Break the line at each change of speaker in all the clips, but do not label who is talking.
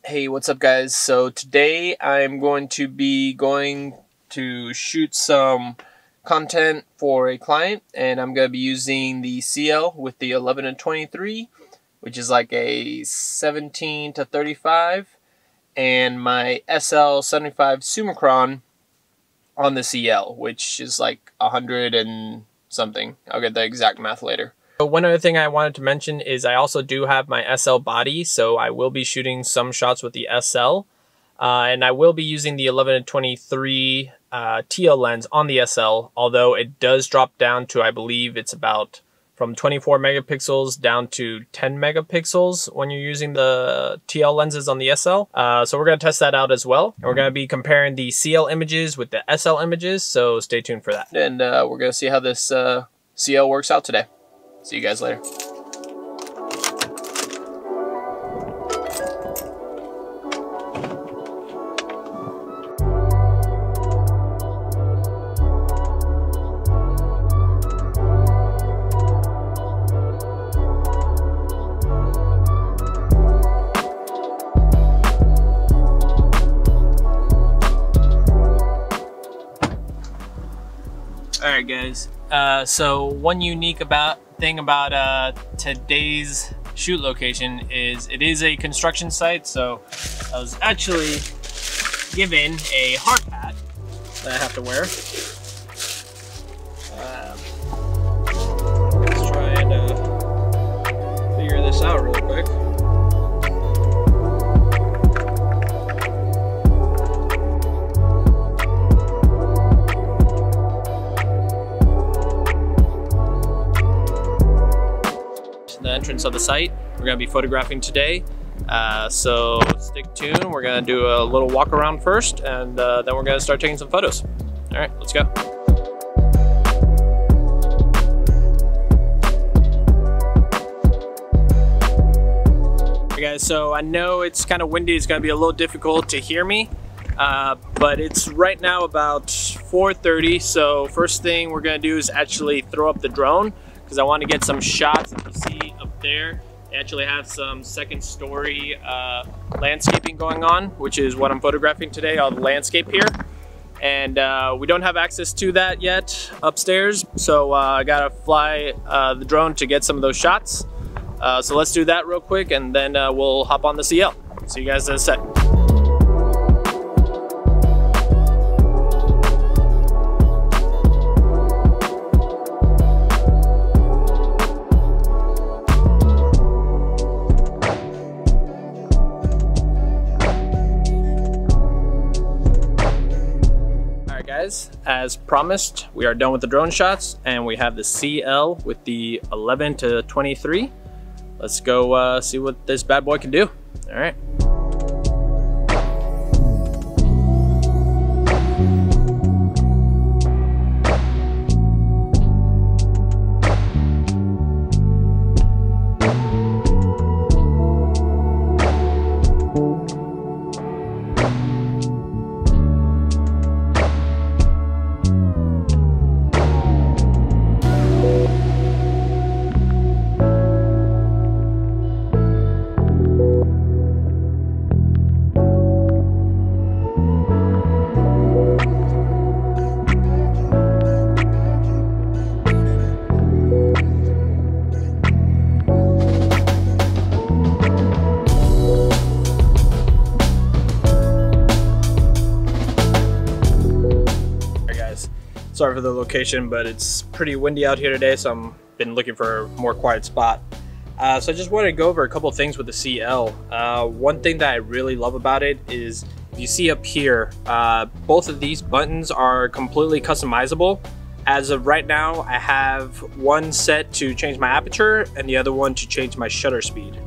Hey, what's up guys? So today I'm going to be shoot some content for a client, and I'm going to be using the CL with the 11-23, which is like a 17-35, and my SL 75 summicron on the CL, which is like 100 and something. I'll get the exact math later. One other thing I wanted to mention is I also do have my SL body, so I will be shooting some shots with the SL, and I will be using the 11-23 TL lens on the SL, although it does drop down to, I believe it's about from 24 megapixels down to 10 megapixels when you're using the TL lenses on the SL. So we're going to test that out as well. And we're going to be comparing the CL images with the SL images, so stay tuned for that. And we're going to see how this CL works out today. See you guys later. Alright guys, so one unique thing about today's shoot location is it is a construction site, so I was actually given a hard hat that I have to wear. Let's try and figure this out real quick. The entrance of the site we're going to be photographing today, so stick tuned. We're going to do a little walk around first, and then we're going to start taking some photos. All right, let's go. Hey guys, so I know it's kind of windy. It's going to be a little difficult to hear me, but it's right now about 4:30. So first thing we're going to do is actually throw up the drone, because I want to get some shots. If you see up there, they actually have some second story landscaping going on, which is what I'm photographing today, all the landscape here. And we don't have access to that yet upstairs, so I gotta fly the drone to get some of those shots. So let's do that real quick, and then we'll hop on the CL. See you guys in a sec. As promised, we are done with the drone shots, and we have the CL with the 11-23. Let's go see what this bad boy can do. All right. Sorry for the location, but it's pretty windy out here today, so I've been looking for a more quiet spot. So I just wanted to go over a couple of things with the CL. One thing that I really love about it is, if you see up here, both of these buttons are completely customizable. As of right now, I have one set to change my aperture and the other one to change my shutter speed.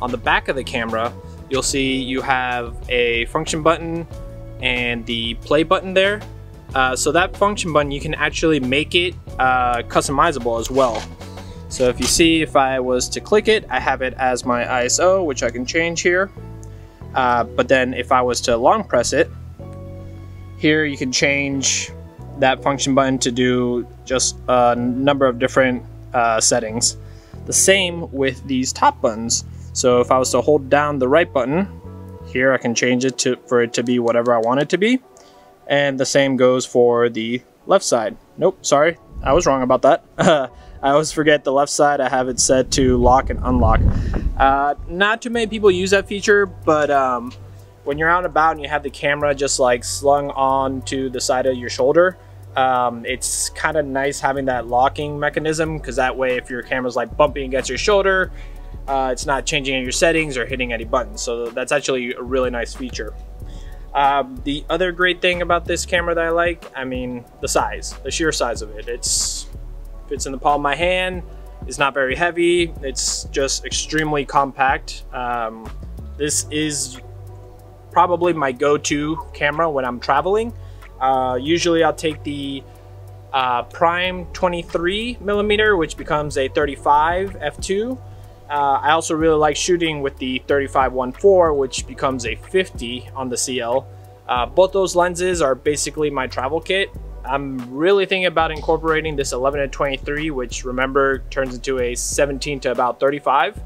On the back of the camera, you'll see you have a function button and the play button there. So that function button, you can actually make it customizable as well. So if you see, if I was to click it, I have it as my ISO, which I can change here. But then if I was to long press it, here you can change that function button to do just a number of different settings. The same with these top buttons. So if I was to hold down the right button here, I can change it for it to be whatever I want it to be. And the same goes for the left side. Nope, sorry, I was wrong about that. I always forget the left side. I have it set to lock and unlock. Not too many people use that feature, but when you're out and about and you have the camera just like slung on to the side of your shoulder, it's kind of nice having that locking mechanism, because that way if your camera's like bumping against your shoulder, it's not changing your settings or hitting any buttons. So that's actually a really nice feature. The other great thing about this camera that I like, I mean, the size, the sheer size of it. It's fits in the palm of my hand. It's not very heavy. It's just extremely compact. This is probably my go-to camera when I'm traveling. Usually I'll take the prime 23mm, which becomes a 35 f2. I also really like shooting with the 35-1.4, which becomes a 50 on the CL. Both those lenses are basically my travel kit. I'm really thinking about incorporating this 11-23, which remember turns into a 17 to about 35,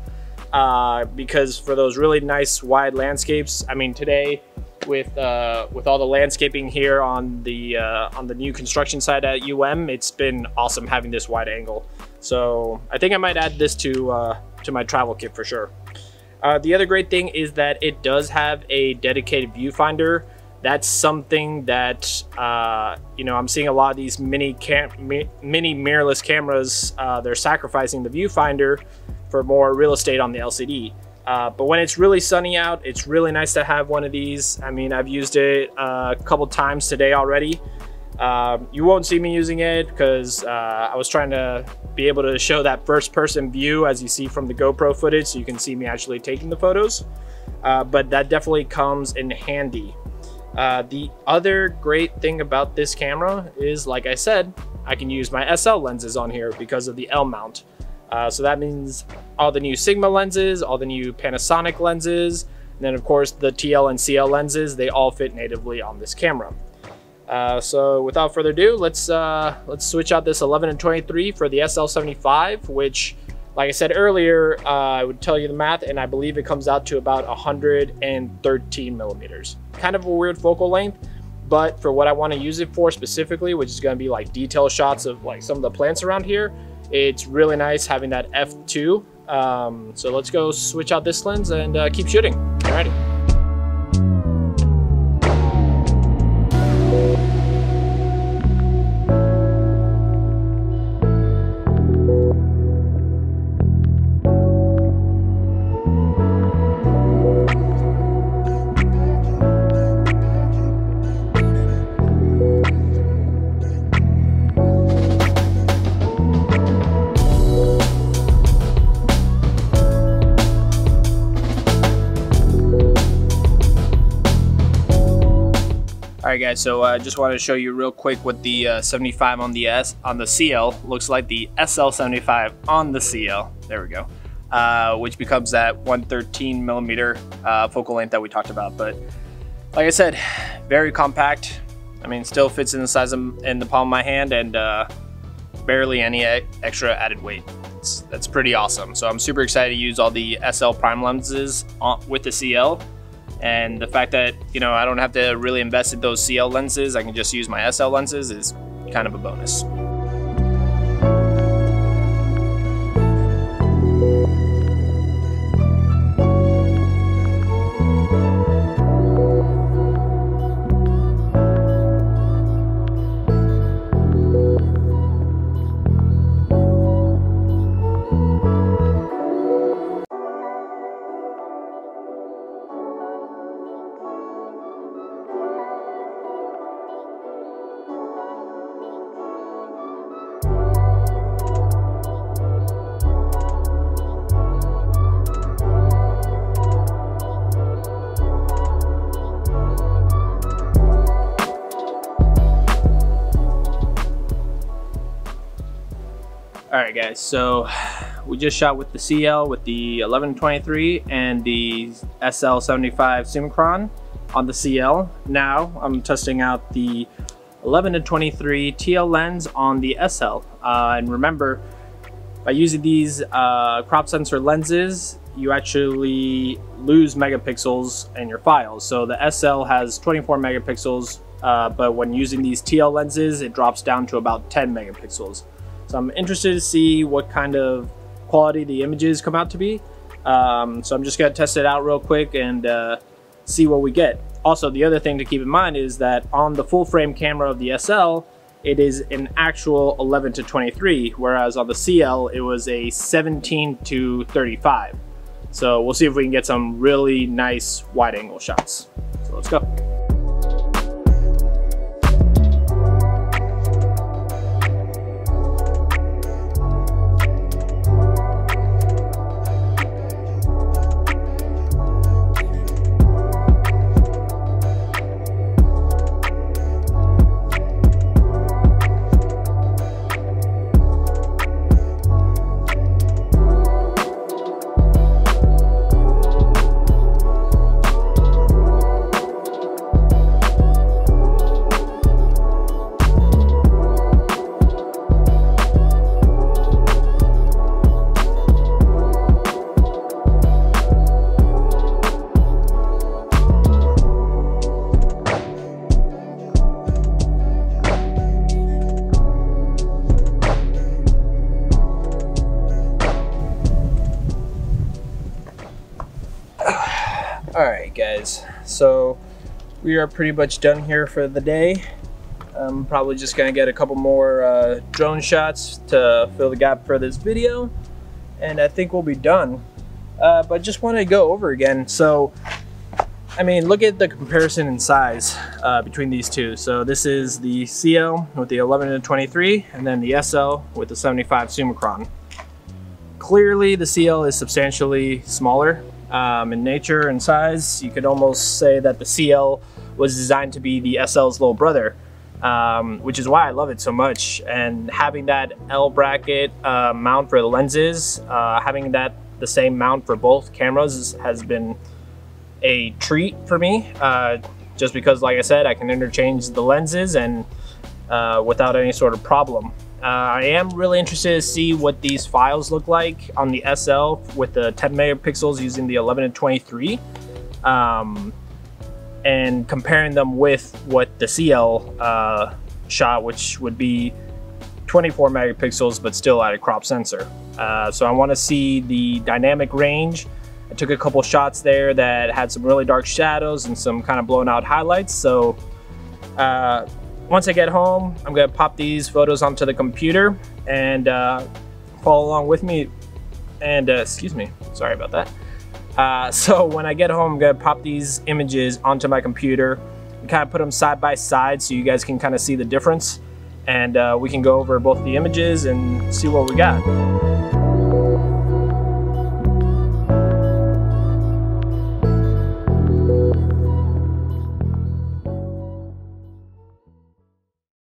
because for those really nice wide landscapes, I mean today with all the landscaping here on the new construction site at UM, it's been awesome having this wide angle. So I think I might add this to my travel kit for sure. The other great thing is that it does have a dedicated viewfinder. That's something that you know, I'm seeing a lot of these mini mirrorless cameras. They're sacrificing the viewfinder for more real estate on the LCD. But when it's really sunny out, it's really nice to have one of these. I mean, I've used it a couple times today already. You won't see me using it because I was trying to be able to show that first-person view as you see from the GoPro footage, so you can see me actually taking the photos. But that definitely comes in handy. The other great thing about this camera is, like I said, I can use my SL lenses on here because of the L mount. So that means all the new Sigma lenses, all the new Panasonic lenses, and then of course the TL and CL lenses, they all fit natively on this camera. So without further ado, let's switch out this 11-23 for the SL75, which, like I said earlier, I would tell you the math, and I believe it comes out to about 113mm. Kind of a weird focal length, but for what I want to use it for specifically, which is going to be like detail shots of like some of the plants around here, it's really nice having that f2. So let's go switch out this lens and keep shooting. Alrighty. Alright guys, so I just wanted to show you real quick what the 75 on the CL looks like, the SL75 on the CL, there we go, which becomes that 113mm focal length that we talked about. But like I said, very compact. I mean, still fits in the size in the palm of my hand, and barely any extra added weight. That's pretty awesome. So I'm super excited to use all the SL prime lenses with the CL. And the fact that, you know, I don't have to really invest in those CL lenses, I can just use my SL lenses, is kind of a bonus. Alright guys, so we just shot with the CL with the 11-23 and the SL75 summicron on the CL. Now I'm testing out the 11-23 TL lens on the SL. And remember, by using these crop sensor lenses, you actually lose megapixels in your files. So the SL has 24 megapixels, but when using these TL lenses, it drops down to about 10 megapixels. So I'm interested to see what kind of quality the images come out to be. So I'm just gonna test it out real quick and see what we get. Also, the other thing to keep in mind is that on the full frame camera of the SL, it is an actual 11-23, whereas on the CL, it was a 17-35. So we'll see if we can get some really nice wide angle shots. So let's go. Alright guys, so we are pretty much done here for the day. I'm probably just gonna get a couple more drone shots to fill the gap for this video, and I think we'll be done. But just want to go over again. So I mean, look at the comparison in size between these two. So this is the CL with the 11-23, and then the SL with the 75 summicron. Clearly the CL is substantially smaller in nature and size. You could almost say that the CL was designed to be the SL's little brother, which is why I love it so much. And having that L bracket mount for the lenses, having that the same mount for both cameras has been a treat for me, just because, like I said, I can interchange the lenses and without any sort of problem. I am really interested to see what these files look like on the SL with the 10 megapixels using the 11-23, and comparing them with what the CL shot, which would be 24 megapixels but still at a crop sensor. So I want to see the dynamic range. I took a couple shots there that had some really dark shadows and some kind of blown out highlights. So once I get home, I'm gonna pop these photos onto the computer and follow along with me. And excuse me, sorry about that. So when I get home, I'm gonna pop these images onto my computer and kind of put them side by side so you guys can kind of see the difference. And we can go over both the images and see what we got.